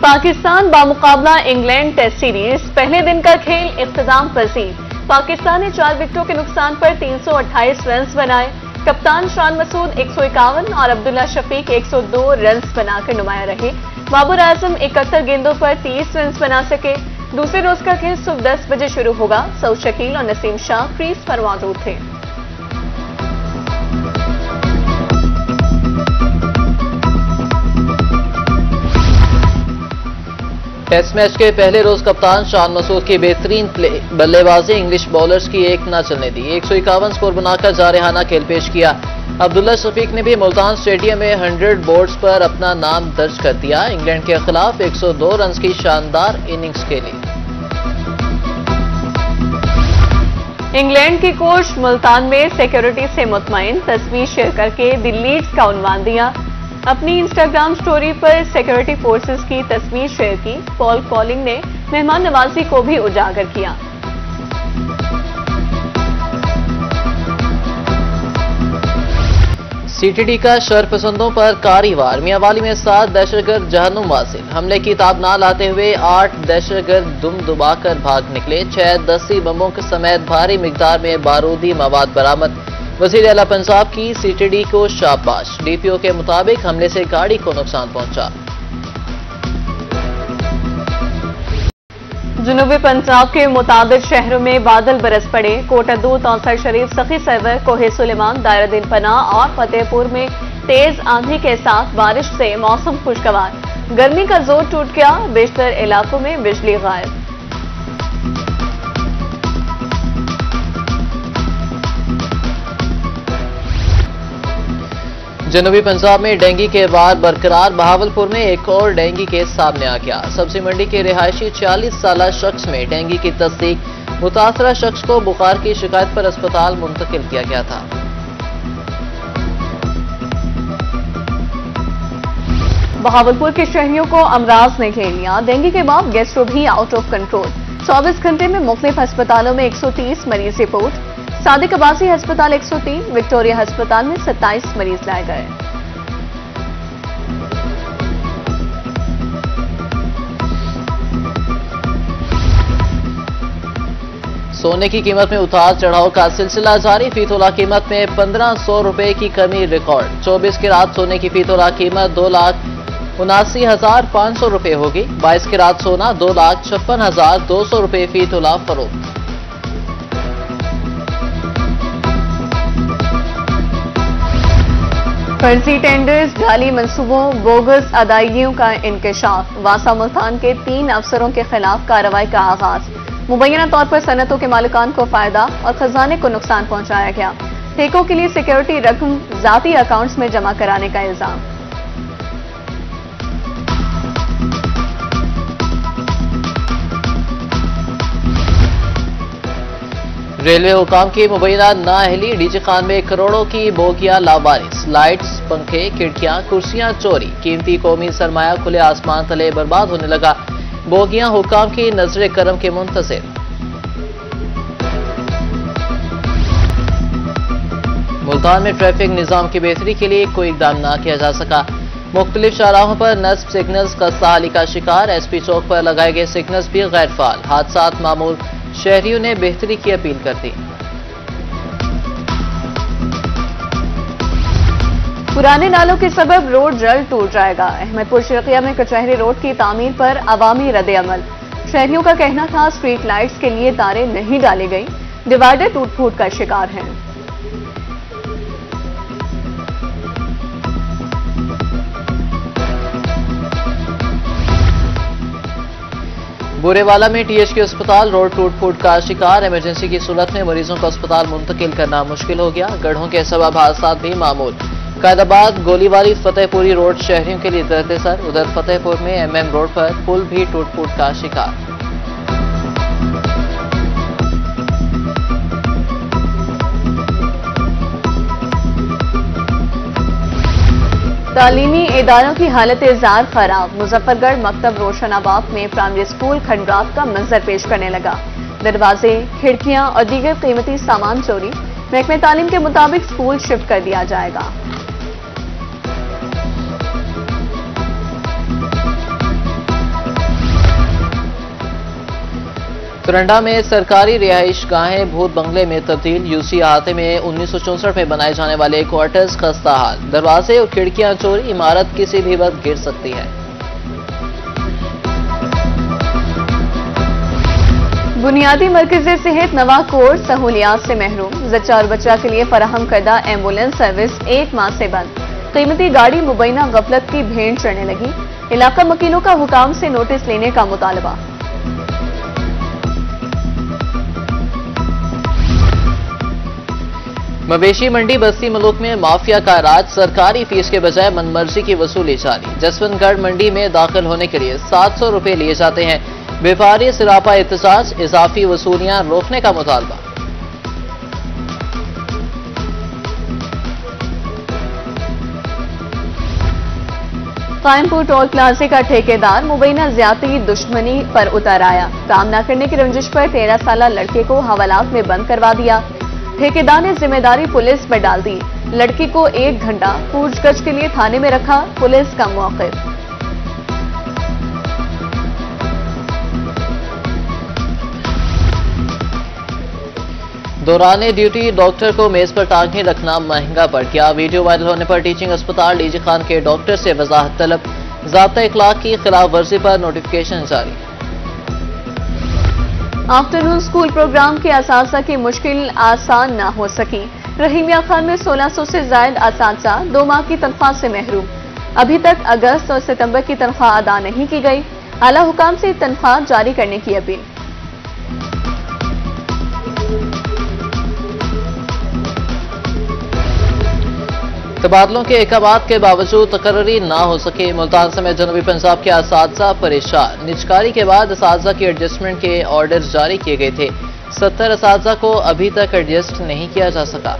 Pakistan बामुकाबला England test series पहले दिन का खेल इख्तिताम पसीर। पाकिस्तान ने 4 विकेटों के नुकसान पर 328 रन बनाए। कप्तान शान मसूद 151 और अब्दुल्ला शफीक 102 रन बनाकर नुमाया रहे। बाबर आजम 71 गेंदों पर 30 रन बना सके। दूसरे रोज का खेल सुबह 10 बजे शुरू होगा। सऊद शकील और नसीम शाह क्रीज पर मौजूद थे। टेस्ट मैच के पहले रोज कप्तान शान मसूद की बेहतरीन बल्लेबाजी इंग्लिश बॉलर्स की एक न चलने दी। 151 स्कोर बनाकर जारहाना खेल पेश किया। अब्दुल्ला शफीक ने भी मुल्तान स्टेडियम में 100 बोर्ड्स पर अपना नाम दर्ज कर दिया। इंग्लैंड के खिलाफ 102 रन की शानदार इनिंग्स खेली। इंग्लैंड की कोच मुल्तान में सिक्योरिटी से मुतमईन, तस्वीर शेयर करके द लीड्स का उन्वान दिया। अपनी इंस्टाग्राम स्टोरी पर सिक्योरिटी फोर्सेस की तस्वीर शेयर की। पॉल कॉलिंग ने मेहमान नवाजी को भी उजागर किया। सीटीडी का शरपसंदों पर कारी वार। मियांवाली में 7 दहशतगर्द जहन्नुम वासिल। हमले की ताब ना लाते हुए 8 दहशतगर्द दुम दुबाकर भाग निकले। 6 10 बमों के समेत भारी मिकदार में बारूदी मवाद बरामद। वज़ीर आला पंजाब की सीटीडी को शाबाश। डीपीओ के मुताबिक हमले से गाड़ी को नुकसान पहुंचा। जुनूबी पंजाब के मुताबिक शहरों में बादल बरस पड़े। कोटा 2, तौसर शरीफ, सखी सरवर, कोहे सुलेमान, दायरा-दिन पनाह और फतेहपुर में तेज आंधी के साथ बारिश से मौसम खुशगवार। गर्मी का जोर टूट गया। बेशतर इलाकों में बिजली गायब। जनूबी पंजाब में डेंगू के वार बरकरार। बहावलपुर में एक और डेंगू केस सामने आ गया। सब्जी मंडी के रिहायशी 46 साला शख्स में डेंगू की तस्दीक। मुतासरा शख्स को बुखार की शिकायत पर अस्पताल मुंतकिल किया गया था। बहावलपुर के शहरियों को अमराज ने घेर लिया। डेंगू के बाद गैस्ट्रो भी आउट ऑफ कंट्रोल। 24 घंटे में मुख्तलिफ अस्पतालों में 130 मरीज रिपोर्ट। सादिक अब्बासी अस्पताल 103, विक्टोरिया अस्पताल में 27 मरीज लाए गए। सोने की कीमत में उतार चढ़ाव का सिलसिला जारी। फी तोला कीमत में 1500 रुपए की कमी रिकॉर्ड। 24 कैरेट सोने की फी तोला कीमत 2,79,500 रुपए होगी। 22 कैरेट सोना 2,56,200 रुपए फी तोला फरोख्त। फर्जी टेंडर्स, जाली मंसूबों, बोगस अदायगियों का इंकशाफ। वासा मुल्तान के 3 अफसरों के खिलाफ कार्रवाई का आगाज। मुबैना तौर पर सनतों के मालिकान को फायदा और खजाने को नुकसान पहुंचाया गया। ठेकों के लिए सिक्योरिटी रकम जाती अकाउंट्स में जमा कराने का इल्जाम। रेलवे हुकाम की मुबैना नाअहली। डीजी खान में करोड़ों की बोगियां लावारिस। लाइट्स, पंखे, खिड़कियां, कुर्सियां चोरी। कीमती कौमी सरमाया खुले आसमान तले बर्बाद होने लगा। बोगियां हुकाम की नजर करम के मुंतजिर। मुल्तान में ट्रैफिक निजाम की बेहतरी के लिए कोई इकदाम न किया जा सका। मुख्तलिफ शाहराहों पर नस्ब सिग्नल्स खस्ताहाली का शिकार। एसपी चौक पर लगाए गए सिग्नल्स भी गैर फाल। हादसात मामूल। शहरियों ने बेहतरी की अपील कर दी। पुराने नालों के सबब रोड जल्द टूट जाएगा। अहमदपुर शर्किया में कचहरी रोड की तामीर पर अवामी रद्द-ए-अमल। शहरियों का कहना था स्ट्रीट लाइट्स के लिए तारें नहीं डाली गई। डिवाइडर टूट फूट का शिकार हैं। बुरेवाला में टीएचके अस्पताल रोड टूट फूट का शिकार। इमरजेंसी की सूरत में मरीजों को अस्पताल मुंतकिल करना मुश्किल हो गया। गढ़ों के सबब हादसा भी मामूल। कायदाबाद गोलीवारी फतेहपुरी रोड शहरियों के लिए दर्द सर। उधर फतेहपुर में एमएम रोड पर पुल भी टूट फूट का शिकार। तालीमी इदारों की हालत जार खराब। मुजफ्फरगढ़ मकतब रोशनाबाद में प्राइमरी स्कूल खंडरात का मंजर पेश करने लगा। दरवाजे, खिड़कियां और दीगर कीमती सामान चोरी। महकमे तालीम के मुताबिक स्कूल शिफ्ट कर दिया जाएगा। तुरंडा में सरकारी रिहाइश गाहें भूत बंगले में तब्दील। यूसी अहाते में 1964 में बनाए जाने वाले क्वार्टर्स खस्ता हाल। दरवाजे और खिड़कियां चोरी, इमारत किसी भी वक्त गिर सकती है। बुनियादी मरकज़े सेहत नवाकोट सहूलियात से महरूम। जच्चा और बच्चा के लिए फराहम करदा एम्बुलेंस सर्विस 1 माह से बंद। कीमती गाड़ी मुबैना गफलत की भेंट चढ़ने लगी। इलाका वकीलों का हुकाम से नोटिस लेने का मुतालबा। मवेशी मंडी बस्ती मुल्क में माफिया का राज। सरकारी फीस के बजाय मनमर्जी की वसूली जारी। जसवंतगढ़ मंडी में दाखिल होने के लिए 700 रुपए लिए जाते हैं। व्यापारी सिरापा एहतजाज, इजाफी वसूलियां रोकने का मुतालबा। कायमपुर टोल प्लाजे का ठेकेदार मुबैना ज्यादती दुश्मनी पर उतर आया। काम न करने की रंजिश पर 13 साला लड़के को हवालात में बंद करवा दिया। ठेकेदार ने जिम्मेदारी पुलिस पर डाल दी। लड़की को 1 घंटा पूछगछ के लिए थाने में रखा। पुलिस का मौक़िफ़। दौरान ड्यूटी डॉक्टर को मेज पर टांगे रखना महंगा पड़ गया। वीडियो वायरल होने पर टीचिंग अस्पताल डीजी खान के डॉक्टर से वजाहत तलब। ज़ाब्ता इखलाक की खिलाफ वर्जी पर नोटिफिकेशन जारी। आफ्टरनून स्कूल प्रोग्राम के असातिज़ा की मुश्किल आसान न हो सकी। रहीमिया खान में 1600 से जायद असातिज़ा 2 माह की तनख्वाह से महरूम। अभी तक अगस्त और सितंबर की तनख्वाह अदा नहीं की गई। आला हुकाम से तनख्वाह जारी करने की अपील। तबादलों के अहकामात के बावजूद तकर्री ना हो सके। मुल्तान समेत जनूबी पंजाब के असातिज़ा परेशान। निजकारी के बाद असातिज़ा की एडजस्टमेंट के ऑर्डर जारी किए गए थे। 70 असातिज़ा को अभी तक एडजस्ट नहीं किया जा सका।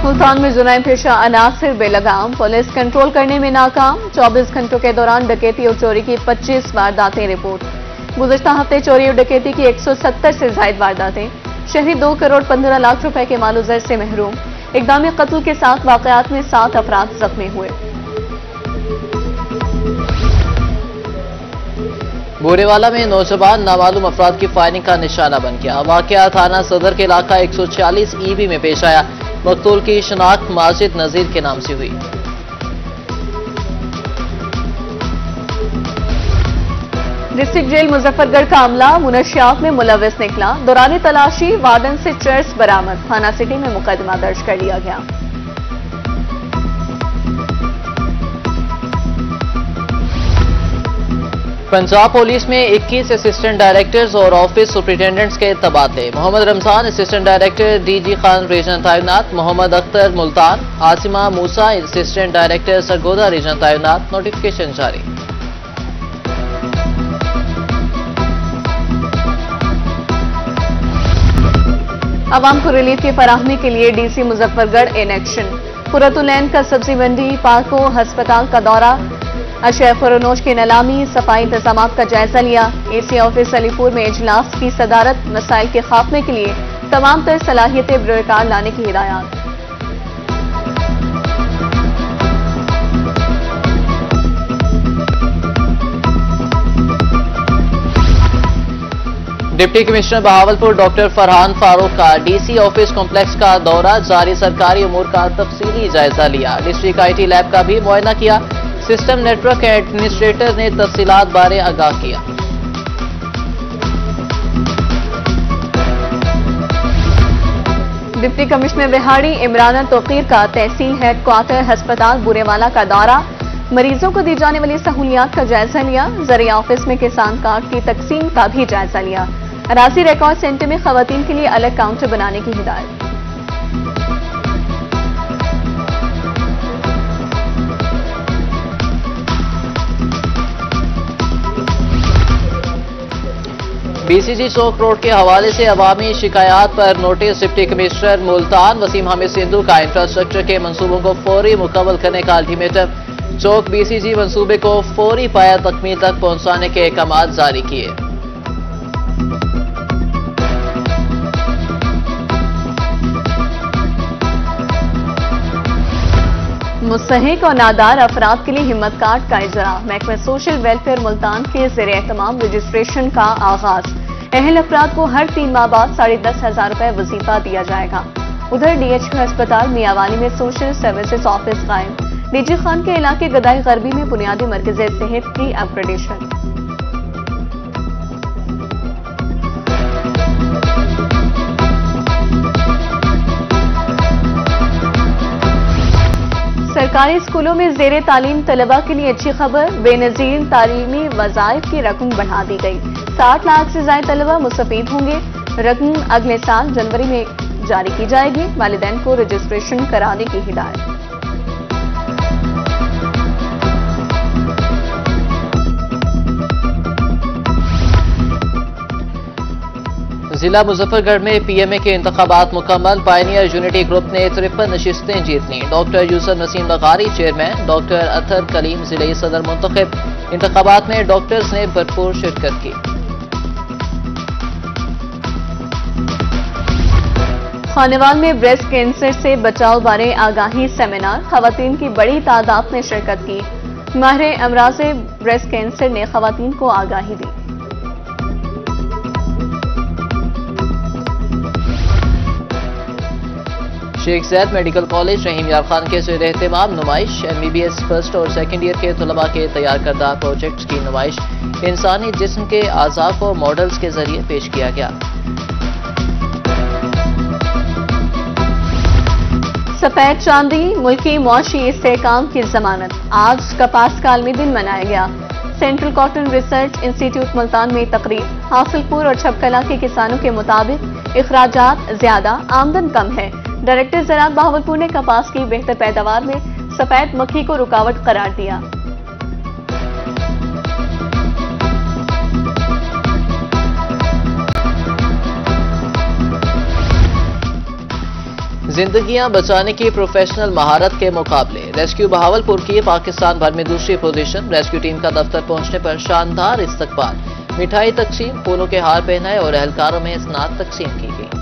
मुल्तान में जुर्माना पेशा अनासिर बेलगाम। पुलिस कंट्रोल करने में नाकाम। 24 घंटों के दौरान डकैती और चोरी की 25 वारदातें रिपोर्ट। गुज़श्ता हफ्ते चोरी और डकैती की 170 से जायद वारदातें। शहरी 2 करोड़ 15 लाख रुपए के मालूजर से महरूम। इक़दाम कत्ल के 7 वाक़यात में 7 अफराद जख्मी हुए। बोरेवाला में नौजवान नामालूम अफराद की फायरिंग का निशाना बन गया। वाक़या थाना सदर के इलाका 140 ईबी में पेश आया। मकतूल की शनाख्त माजिद नजीर के नाम से हुई। डिस्ट्रिक्ट जेल मुजफ्फरगढ़ का अमला मुनशियात में मुलविस निकला। दौरान तलाशी वार्डन से चर्स बरामद। थाना सिटी में मुकदमा दर्ज कर लिया गया। पंजाब पुलिस में 21 असिस्टेंट डायरेक्टर्स और ऑफिस सुपरिटेंडेंट्स के तबादले। Mohammad Ramzan assistant director DG Khan region तैनात। Mohammad Akhtar Multan. Asima Musa assistant director Sargodha region तैनात। नोटिफिकेशन जारी। अवाम को रिलीफ की फराहमी के लिए DC Muzaffargarh in action. Qurratulain का सब्जी मंडी, पार्को, अस्पताल का दौरा। अशया फरोनोश की नीलामी, सफाई इंतजामात का जायजा लिया। एसी ऑफिस अलीपुर में इजलास की सदारत। मसाइल के खात्मे के लिए तमाम तर सलाहियतें बिरोकार लाने की हिदायत। Deputy commissioner Bahawalpur doctor Farhan Farooq का डीसी ऑफिस कॉम्प्लेक्स का दौरा जारी। सरकारी उमूर का तफसीली जायजा लिया। डिस्ट्रिक्ट आईटी लैब का भी मुआयना किया। सिस्टम नेटवर्क एडमिनिस्ट्रेटर ने तफसीलात बारे आगाह किया। डिप्टी कमिश्नर बिहाड़ी इमरान तोकीर का तहसील हेडक्वार्टर अस्पताल बुरेवाला का दौरा। मरीजों को दी जाने वाली सहूलियात का जायजा लिया। जरिया ऑफिस में किसान कार्ड की तकसीम का भी जायजा लिया। अराजी रिकॉर्ड सेंटर में खवातीन के लिए अलग काउंटर बनाने की हिदायत। बीसीजी चौक रोड के हवाले से अवामी शिकायत पर notice. Deputy commissioner Multan Waseem Hamid Sindhu का इंफ्रास्ट्रक्चर के मंसूबों को फौरी मुकम्मल करने का अल्टीमेटम। चौक बीसीजी मंसूबे को फौरी पाया तकमील तक पहुंचाने के अहकाम जारी किए। मुस्तहिक और नादार अफराद के लिए हिम्मत कार्ड का इजरा। महकमा सोशल वेलफेयर मुल्तान के ज़ेरे एहतमाम रजिस्ट्रेशन का आगाज। अहल अफराद को हर 3 माह बाद 10,500 रुपए वजीफा दिया जाएगा। उधर DHQ अस्पताल मियावाली में सोशल सर्विसेज ऑफिस कायम। डीजी खान के इलाके गदाई गरबी में बुनियादी मरकज़ सेहत की अपग्रेडेशन। सरकारी स्कूलों में ज़ेरे तालीम तलबा के लिए अच्छी खबर। बेनजीर तालीमी वज़ाइफ की रकम बढ़ा दी गई। 60 लाख से ज्यादा तलबा मुस्तफीद होंगे। रकम अगले साल जनवरी में जारी की जाएगी। वालिदैन को रजिस्ट्रेशन कराने की हिदायत। जिला मुजफ्फरगढ़ में PMA के इंतखाबात मुकम्मल। पायनियर यूनिटी ग्रुप ने 53 नशिस्तें जीत लीं। डॉक्टर यूसुफ नसीम लगारी चेयरमैन, डॉक्टर अतर कलीम जिले सदर मुंतखब। इंतखाबात में डॉक्टर्स ने भरपूर शिरकत की। खानेवाल में ब्रेस्ट कैंसर से बचाव बारे आगाही सेमिनार। खवातीन की बड़ी तादाद ने शिरकत की। माहिर अमराज़े ब्रेस्ट कैंसर ने खवातीन को आगाही दी। शेख ज़ैद मेडिकल कॉलेज रहीम यार खान के ज़ेर एहतमाम नुमाइश। MBBS फर्स्ट और सेकेंड ईयर के तलबा के तैयार करदा प्रोजेक्ट्स की नुमाइश इंसानी जिस्म के आज़ा को मॉडल्स के जरिए पेश किया गया। सफेद चांदी मुल्की मुआशी इस्तेहकाम की जमानत। आज कपास का आलमी दिन मनाया गया। Central cotton research institute Multan में तकरीर। हासिलपुर और छपकला के किसानों के मुताबिक इखराजात ज्यादा, आमदन कम है। डायरेक्टर ज़राअत बहावलपुर ने कपास की बेहतर पैदावार में सफेद मक्खी को रुकावट करार दिया। जिंदगियां बचाने की प्रोफेशनल महारत के मुकाबले। रेस्क्यू बहावलपुर की पाकिस्तान भर में दूसरी पोजीशन। रेस्क्यू टीम का दफ्तर पहुंचने पर शानदार इस्तकबाल। मिठाई तकसीम, फूलों के हार पहनाए और एहलकारों में स्नात तकसीम की गई।